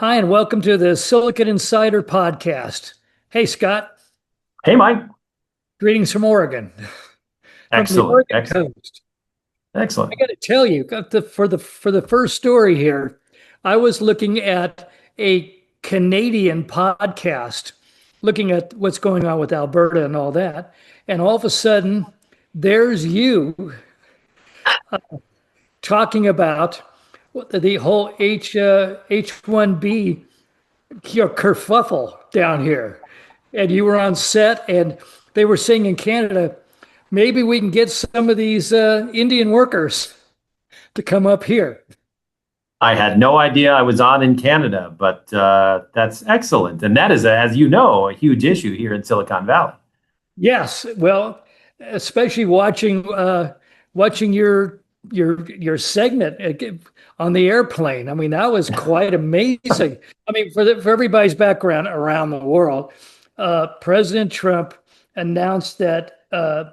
Hi, and welcome to the Silicon Insider podcast. Hey, Scott, Hey, Mike. greetings from Oregon, from the Excellent. Oregon Excellent. coast. I Excellent. got to tell you, for the first story here, I was looking at a Canadian podcast, looking at what's going on with Alberta and all that, and all of a sudden, there's you talking about the whole H1B kerfuffle down here. And you were on set, and they were saying in Canada, maybe we can get some of these Indian workers to come up here. I had no idea I was on in Canada, but that's excellent. And that is, as you know, a huge issue here in Silicon Valley. Yes, well, especially watching your segment on the airplane. I mean, that was quite amazing. I mean, for everybody's background around the world, President Trump announced that it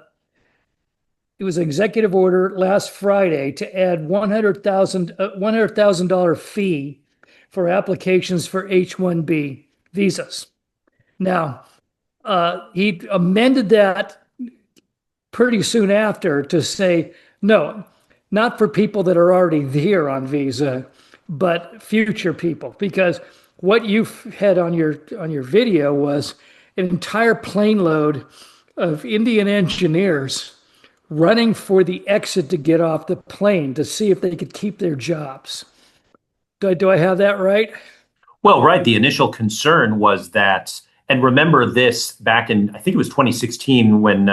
was an executive order last Friday to add $100,000 fee for applications for H-1B visas. Now, he amended that pretty soon after to say, no, not for people that are already here on visa, but future people. Because what you had on your video was an entire plane load of Indian engineers running for the exit to get off the plane to see if they could keep their jobs. Do I have that right? Well, right. The initial concern was that, and remember this back in, I think it was 2016 when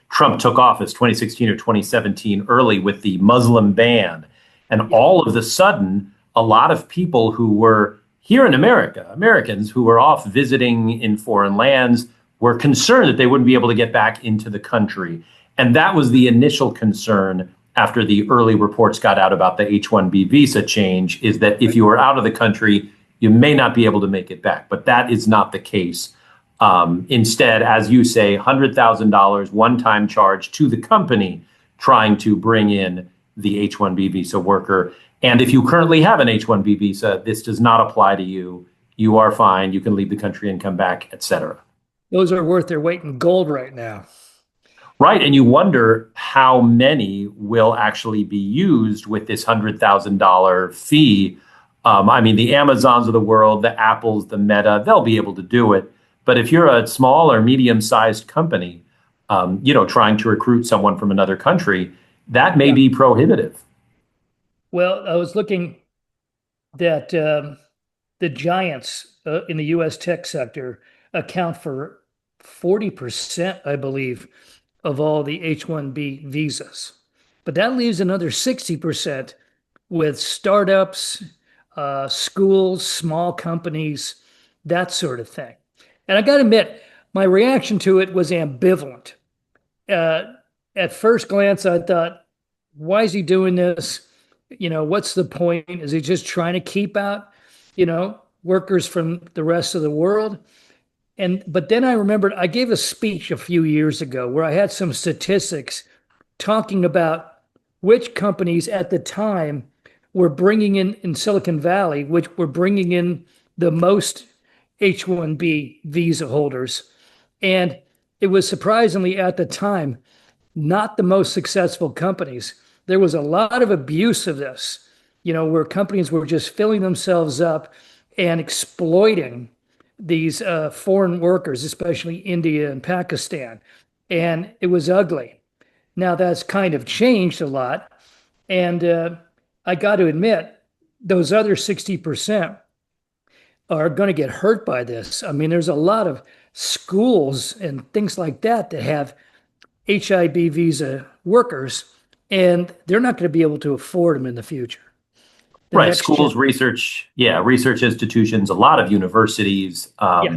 Trump took office, 2016 or 2017, early with the Muslim ban. And Yeah. all of a sudden, a lot of people who were here in America, Americans who were off visiting in foreign lands, were concerned that they wouldn't be able to get back into the country. And that was the initial concern after the early reports got out about the H-1B visa change, is that if you were out of the country, you may not be able to make it back. But that is not the case. Instead, as you say, $100,000 one-time charge to the company trying to bring in the H-1B visa worker. And if you currently have an H-1B visa, this does not apply to you. You are fine. You can leave the country and come back, et cetera. Those are worth their weight in gold right now. Right. And you wonder how many will actually be used with this $100,000 fee. I mean, the Amazons of the world, the Apples, the Meta, they'll be able to do it. But if you're a small or medium-sized company, trying to recruit someone from another country, that may Yeah. be prohibitive. Well, I was looking that the giants in the U.S. tech sector account for 40%, I believe, of all the H-1B visas. But that leaves another 60% with startups, schools, small companies, that sort of thing. And I got to admit, my reaction to it was ambivalent. Uh, at first glance, I thought, why is he doing this? What's the point? Is he just trying to keep out, workers from the rest of the world? But then I remembered I gave a speech a few years ago where I had some statistics talking about which companies at the time were bringing in Silicon Valley, which were bringing in the most H-1B visa holders. And it was surprisingly at the time not the most successful companies. There was a lot of abuse of this, where companies were just filling themselves up and exploiting these foreign workers, especially India and Pakistan. And it was ugly. Now that's kind of changed a lot. And I got to admit, those other 60% are going to get hurt by this. I mean, there's a lot of schools and things like that have HIB visa workers, and they're not going to be able to afford them in the future. The Right. next gen, Schools, research, yeah, research institutions, a lot of universities, yeah,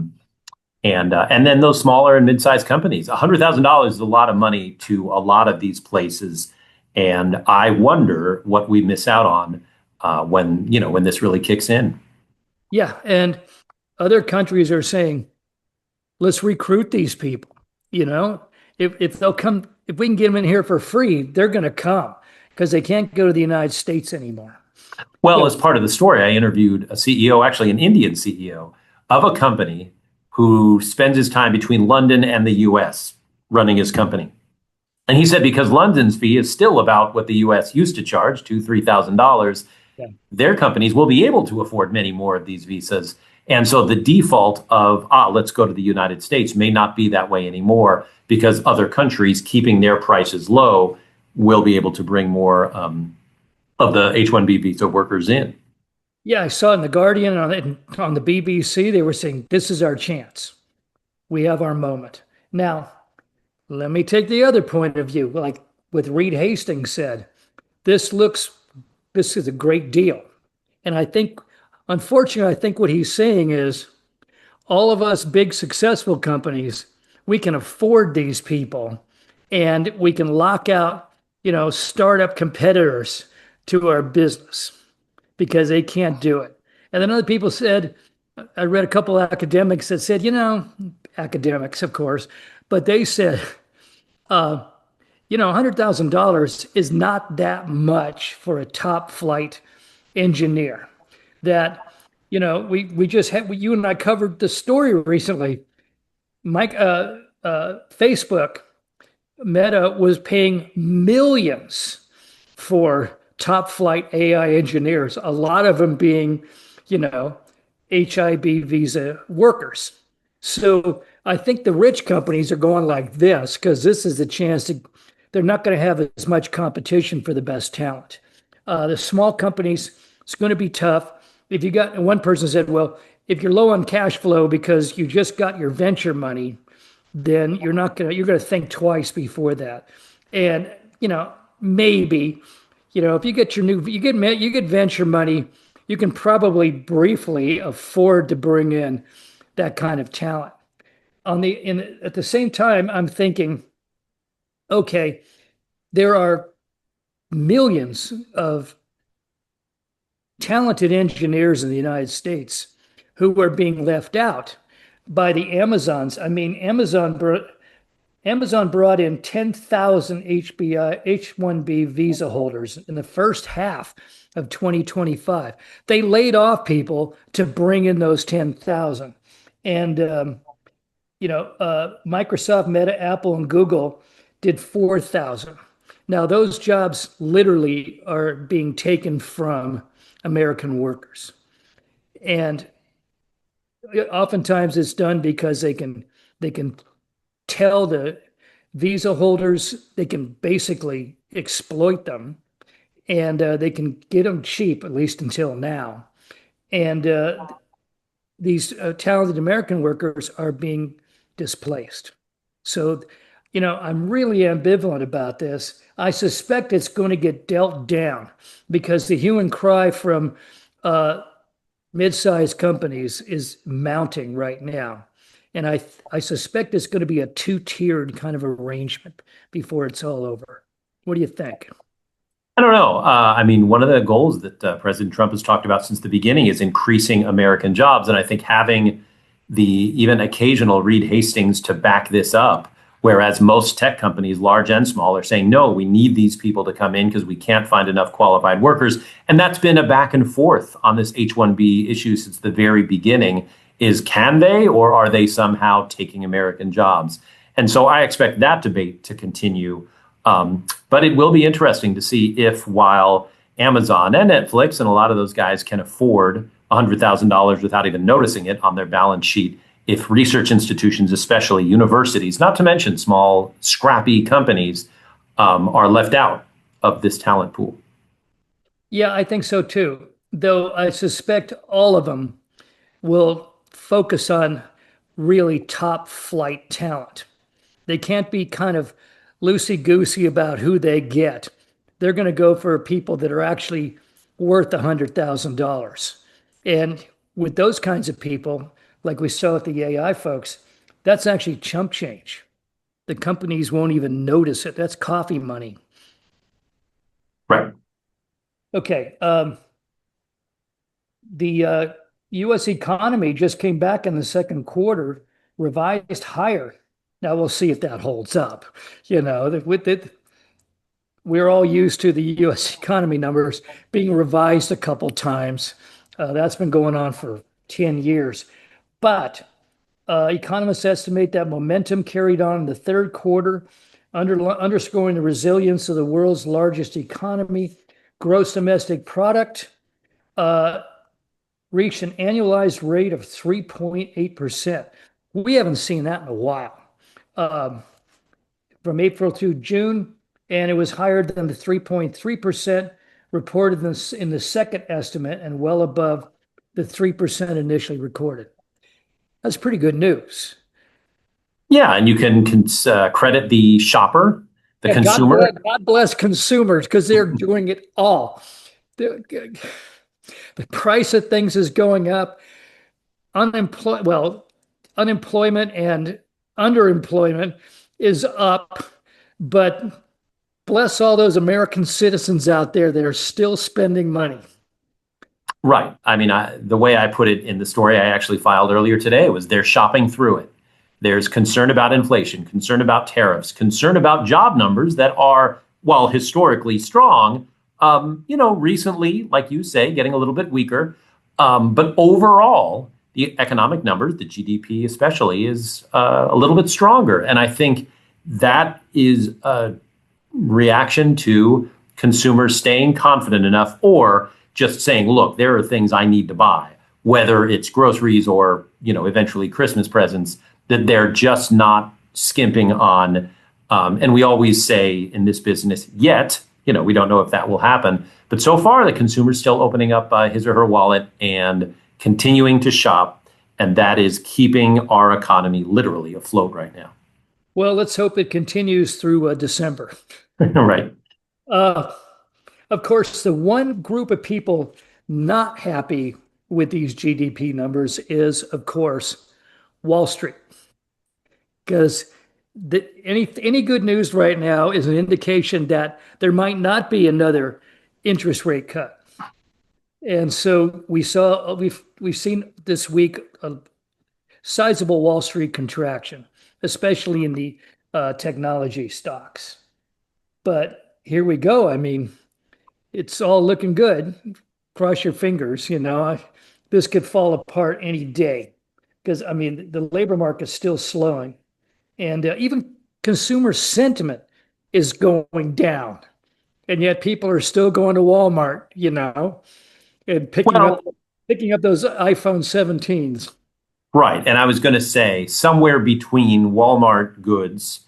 and then those smaller and mid-sized companies. $100,000 is a lot of money to a lot of these places, and I wonder what we miss out on when this really kicks in. yeah. And other countries are saying, let's recruit these people. You know, if they'll come, if we can get them in here for free, they're going to come because they can't go to the United States anymore. Well, You as part of the story, I interviewed a CEO, actually an Indian CEO of a company who spends his time between London and the US running his company. And he said because London's fee is still about what the US used to charge, $2,000, $3,000, yeah, their companies will be able to afford many more of these visas. And so the default of, let's go to the United States may not be that way anymore because other countries keeping their prices low will be able to bring more of the H-1B visa workers in. yeah, I saw in the Guardian on the BBC, they were saying, this is our chance. We have our moment. Now, let me take the other point of view. Like what Reed Hastings said, this looks, this is a great deal. And I think, unfortunately, I think what he's saying is all of us big successful companies, we can afford these people and we can lock out, startup competitors to our business because they can't do it. And then other people said, I read a couple of academics that said, academics, of course, but they said, $100,000 is not that much for a top flight engineer. That, we just had, you and I covered the story recently. Mike, Facebook, Meta was paying millions for top flight AI engineers, a lot of them being, you know, H-1B visa workers. So I think the rich companies are going like this because this is the chance to, they're not going to have as much competition for the best talent. The small companies, it's going to be tough. If you got, one person said, well, if you're low on cash flow because you just got your venture money, then you're going to think twice before that. And, maybe, if you get you get venture money, you can probably briefly afford to bring in that kind of talent. At the same time, I'm thinking, okay, there are millions of talented engineers in the United States who are being left out by the Amazons. I mean, Amazon brought in 10,000 H-1B visa holders in the first half of 2025. They laid off people to bring in those 10,000. And, Microsoft, Meta, Apple, and Google did 4,000. Now, those jobs literally are being taken from American workers. And oftentimes it's done because they can tell the visa holders they can basically exploit them and they can get them cheap, at least until now. And these talented American workers are being displaced. So, I'm really ambivalent about this. I suspect it's going to get dealt down because the hue and cry from uh, mid-sized companies is mounting right now. And I suspect it's going to be a two-tiered kind of arrangement before it's all over. What do you think? I don't know. I mean, one of the goals that President Trump has talked about since the beginning is increasing American jobs. And I think having the even occasional Reed Hastings to back this up, whereas most tech companies, large and small, are saying, no, we need these people to come in because we can't find enough qualified workers. And that's been a back and forth on this H-1B issue since the very beginning is can they or are they somehow taking American jobs? And so I expect that debate to continue. But it will be interesting to see if while Amazon and Netflix and a lot of those guys can afford $100,000 without even noticing it on their balance sheet, if research institutions, especially universities, not to mention small, scrappy companies, are left out of this talent pool. Yeah, I think so too. Though I suspect all of them will focus on really top flight talent. They can't be kind of loosey goosey about who they get. They're going to go for people that are actually worth $100,000. And with those kinds of people, like we saw with the AI folks, that's actually chump change. The companies won't even notice it. That's coffee money. Right. Okay. The U.S. economy just came back in the second quarter, revised higher. Now we'll see if that holds up. With it, we're all used to the U.S. economy numbers being revised a couple times. That's been going on for 10 years. But economists estimate that momentum carried on in the third quarter, underscoring the resilience of the world's largest economy. Gross domestic product uh, reached an annualized rate of 3.8%. We haven't seen that in a while. Um, from April to June, and it was higher than the 3.3% reported in the second estimate and well above the 3% initially recorded. That's pretty good news. Yeah, and you can credit the shopper, the Yeah, consumer. God bless consumers because they're doing it all. The, the price of things is going up. Unemployment and underemployment is up, but bless all those American citizens out there that are still spending money. Right. I mean, the way I put it in the story I actually filed earlier today was they're shopping through it. There's concern about inflation, concern about tariffs, concern about job numbers that are, while historically strong, recently, like you say, getting a little bit weaker. But overall, the economic numbers, the GDP especially, is a little bit stronger. And I think that is a reaction to consumers staying confident enough or just saying, look, there are things I need to buy, whether it's groceries or, eventually Christmas presents, that they're just not skimping on. And we always say in this business, yet, we don't know if that will happen. But so far, the consumer's still opening up his or her wallet and continuing to shop. And that is keeping our economy literally afloat right now. Well, let's hope it continues through December. Right. Uh, of course, the one group of people not happy with these GDP numbers is, of course, Wall Street, because any good news right now is an indication that there might not be another interest rate cut. And so we've seen this week a sizable Wall Street contraction, especially in the technology stocks. But here we go. I mean, it's all looking good. Cross your fingers, this could fall apart any day because I mean the labor market is still slowing, and even consumer sentiment is going down, and yet people are still going to Walmart, and Well, picking up those iPhone 17s. right. And I was going to say somewhere between Walmart goods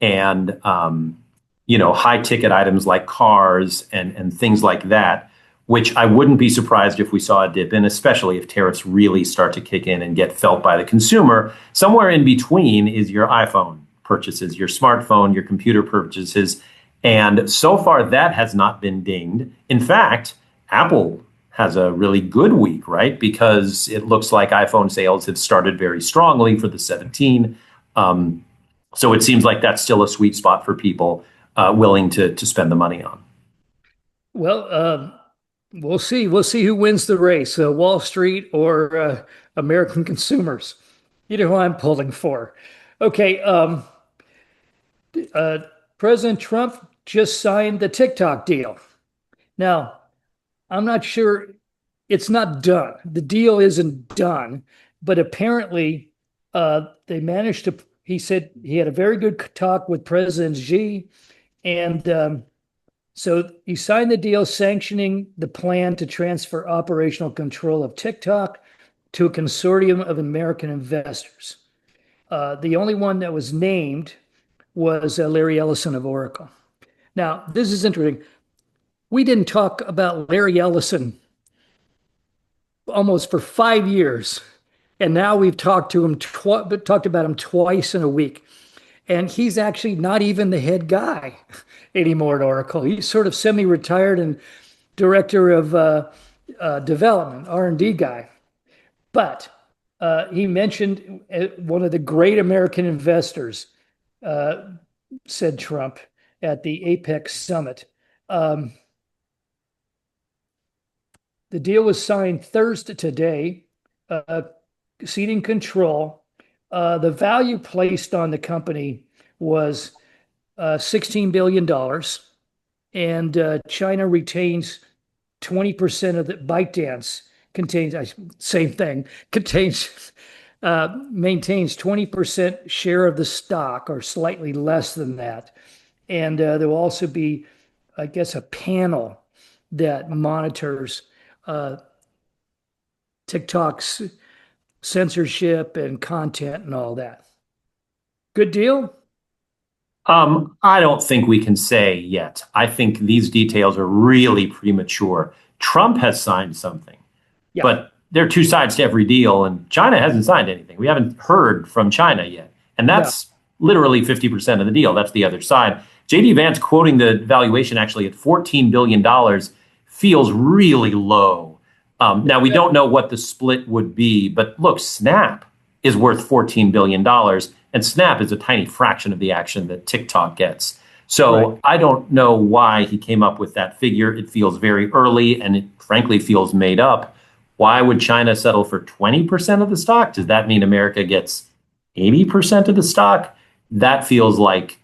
and high ticket items like cars and things like that, which I wouldn't be surprised if we saw a dip in, especially if tariffs really start to kick in and get felt by the consumer. Somewhere in between is your iPhone purchases, your smartphone, your computer purchases. And so far, that has not been dinged. In fact, Apple has a really good week, right? Because it looks like iPhone sales have started very strongly for the 17. Um, so it seems like that's still a sweet spot for people willing to spend the money on. Well, we'll see. We'll see who wins the race, Wall Street or American consumers. You know who I'm pulling for. Okay, uh, President Trump just signed the TikTok deal. Now, I'm not sure it's not done. The deal isn't done, but apparently they managed to. He said he had a very good talk with President Xi, and so he signed the deal sanctioning the plan to transfer operational control of TikTok to a consortium of American investors. The only one that was named was Larry Ellison of Oracle. Now, this is interesting. We didn't talk about Larry Ellison almost for 5 years, and now we've talked about him twice in a week. And he's actually not even the head guy anymore at Oracle. He's sort of semi-retired and director of development, R&D guy. But he mentioned one of the great American investors, uh, said Trump at the Apex Summit. Um, the deal was signed Thursday today, uh, ceding control. The value placed on the company was $16 billion. and China retains 20% of the ByteDance contains same thing contains maintains 20% share of the stock or slightly less than that. And there will also be, I guess, a panel that monitors uh, TikTok's censorship and content and all that. Good deal? I don't think we can say yet. I think these details are really premature. Trump has signed something, Yeah, but there are two sides to every deal, and China hasn't signed anything. We haven't heard from China yet. And no, that's literally 50% of the deal. That's the other side. JD Vance quoting the valuation actually at $14 billion feels really low. Now, we don't know what the split would be, but look, Snap is worth $14 billion, and Snap is a tiny fraction of the action that TikTok gets. right. So I don't know why he came up with that figure. It feels very early and it frankly feels made up. Why would China settle for 20% of the stock? Does that mean America gets 80% of the stock? That feels like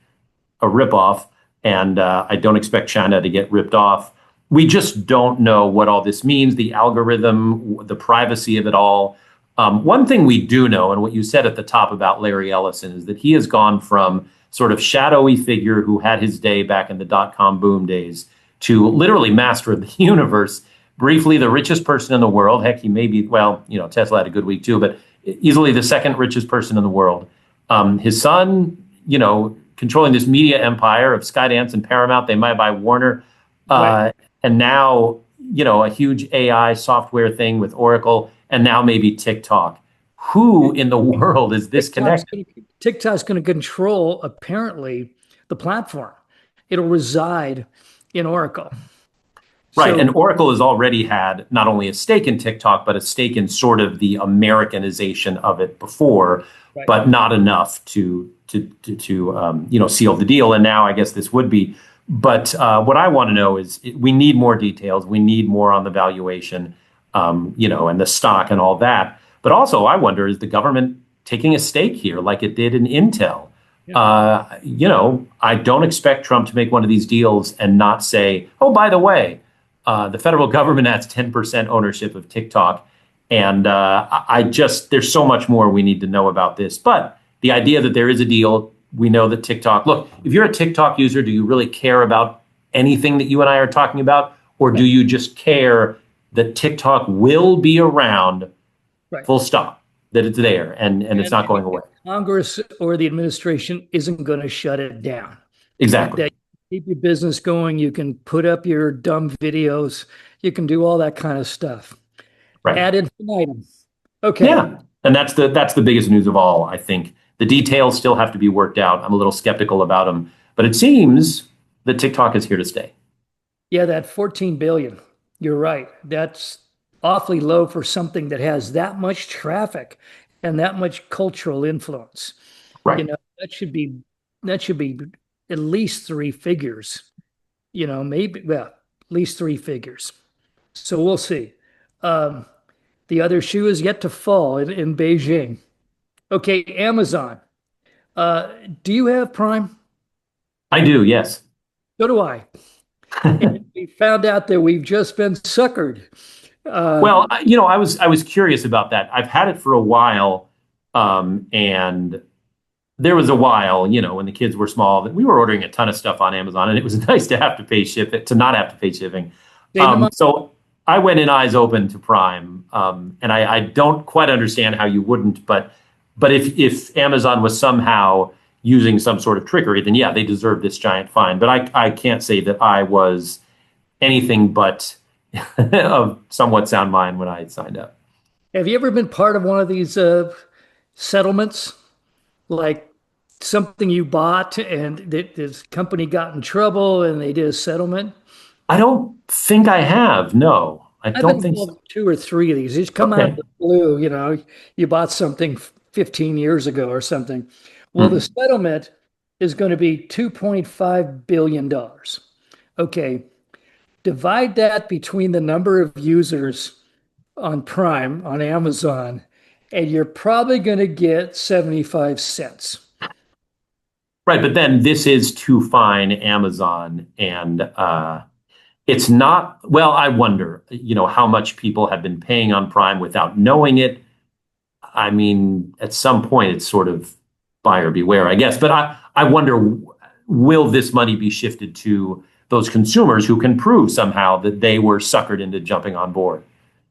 a ripoff, and I don't expect China to get ripped off. We just don't know what all this means, the algorithm, the privacy of it all. One thing we do know, and what you said at the top about Larry Ellison, is that he has gone from sort of shadowy figure who had his day back in the dot-com boom days to literally master of the universe, briefly the richest person in the world. Heck, he may be, well, Tesla had a good week too, but easily the second richest person in the world. His son, controlling this media empire of Skydance and Paramount. They might buy Warner. Right. And now, a huge AI software thing with Oracle, and now maybe TikTok. Who in the world is this connected? TikTok's going to control apparently the platform. It'll reside in Oracle. Right. So And Oracle has already had not only a stake in TikTok, but a stake in sort of the Americanization of it before, right. but not enough to seal the deal. And now I guess this would be. But what I want to know is we need more details. We need more on the valuation, and the stock and all that. But also, I wonder, is the government taking a stake here like it did in Intel? Yeah. I don't expect Trump to make one of these deals and not say, oh, by the way, the federal government has 10% ownership of TikTok. And there's so much more we need to know about this. But the idea that there is a deal, we know that TikTok, look, if you're a TikTok user, do you really care about anything that you and I are talking about? Or do Right. you just care that TikTok will be around, Right. full stop, that it's there and it's And not going away? Congress or the administration isn't going to shut it down. Exactly. That keep your business going. You can put up your dumb videos. You can do all that kind of stuff. Right. Ad infinitum. Okay. Yeah. And that's the biggest news of all, I think. The details still have to be worked out. I'm a little skeptical about them, but it seems that TikTok is here to stay. Yeah, that 14 billion. You're right. That's awfully low for something that has that much traffic and that much cultural influence. You Right. know, that should be at least three figures. Maybe well, at least three figures. So we'll see. Um, the other shoe is yet to fall in Beijing. Okay, Amazon. Uh, do you have Prime? I do, yes. So do I. And we found out that we've just been suckered. Uh, Well, I was curious about that. I've had it for a while, and there was a while, when the kids were small, that we were ordering a ton of stuff on Amazon, and it was nice to have to pay to not have to pay shipping. same amount. So I went in eyes open to Prime, and I don't quite understand how you wouldn't, but if Amazon was somehow using some sort of trickery, then yeah, they deserve this giant fine. But I can't say that I was anything but of somewhat sound mind when I had signed up. Have you ever been part of one of these settlements? Like something you bought and this company got in trouble and they did a settlement? I don't think I have. No, I I've been don't think so. involved in two or three of these. They just come out of Okay. the blue, you bought something 15 years ago or something. Well, the Hmm. settlement is going to be $2.5 billion. Okay, divide that between the number of users on Prime on Amazon, and you're probably going to get 75 cents. Right, but then this is to fine Amazon, and it's not. Well, I wonder, how much people have been paying on Prime without knowing it. I mean, at some point, it's sort of buyer beware, I guess. But I wonder, will this money be shifted to those consumers who can prove somehow that they were suckered into jumping on board?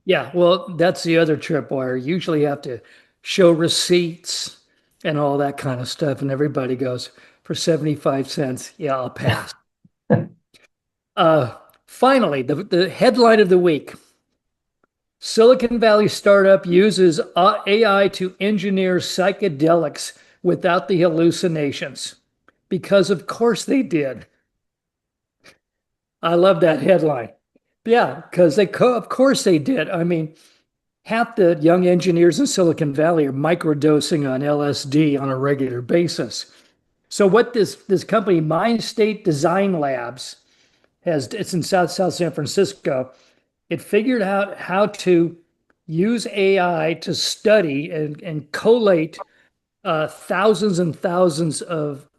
Yeah, well, that's the other tripwire. Usually you have to show receipts and all that kind of stuff, and everybody goes for 75 cents. Yeah, I'll pass. Finally, the headline of the week. Silicon Valley startup uses AI to engineer psychedelics without the hallucinations. Because of course they did. I love that headline. Yeah, because of course they did. I mean, half the young engineers in Silicon Valley are microdosing on LSD on a regular basis. So what this company, Mind State Design Labs, it's in South San Francisco. It figured out how to use AI to study and collate thousands and thousands of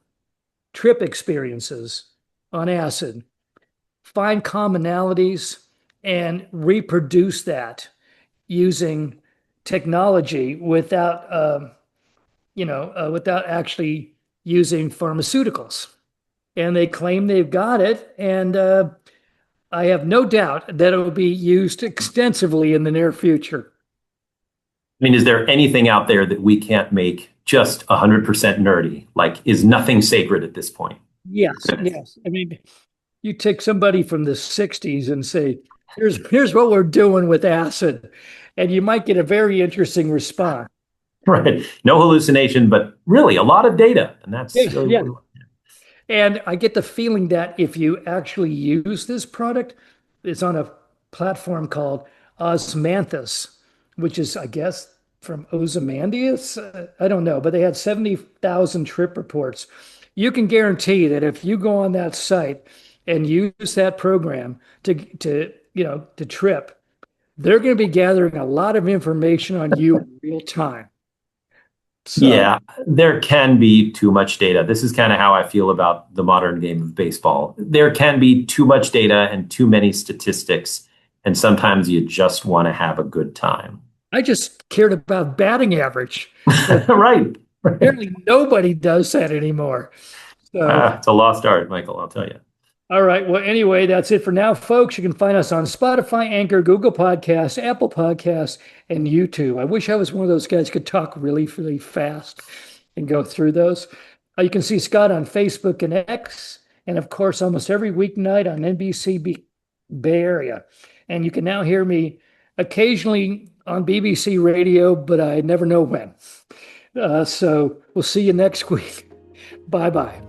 trip experiences on acid, find commonalities, and reproduce that using technology without actually using pharmaceuticals. And they claim they've got it, and I have no doubt that it will be used extensively in the near future. I mean, is there anything out there that we can't make just 100% nerdy? Like, is nothing sacred at this point? Yes, yes. I mean, you take somebody from the 60s and say, here's what we're doing with acid, and you might get a very interesting response. Right. No hallucination, but really a lot of data. And that's Yeah, really yeah. what we want. And I get the feeling that if you actually use this product, it's on a platform called Osmanthus, which is, I guess, from Ozymandias. I don't know, but they had 70,000 trip reports. You can guarantee that if you go on that site and use that program to trip, they're going to be gathering a lot of information on you in real time. So Yeah, there can be too much data. This is kind of how I feel about the modern game of baseball. There can be too much data and too many statistics, and sometimes you just want to have a good time. I just cared about batting average, but Right. apparently nobody does that anymore. So, It's a lost art, Michael, I'll tell you. all right. Well, anyway, that's it for now, folks. You can find us on Spotify, Anchor, Google Podcasts, Apple Podcasts, and YouTube. I wish I was one of those guys who could talk really, really fast and go through those. You can see Scott on Facebook and X, and of course, almost every weeknight on NBC Bay Area. And you can now hear me occasionally on BBC Radio, but I never know when. So we'll see you next week. Bye bye.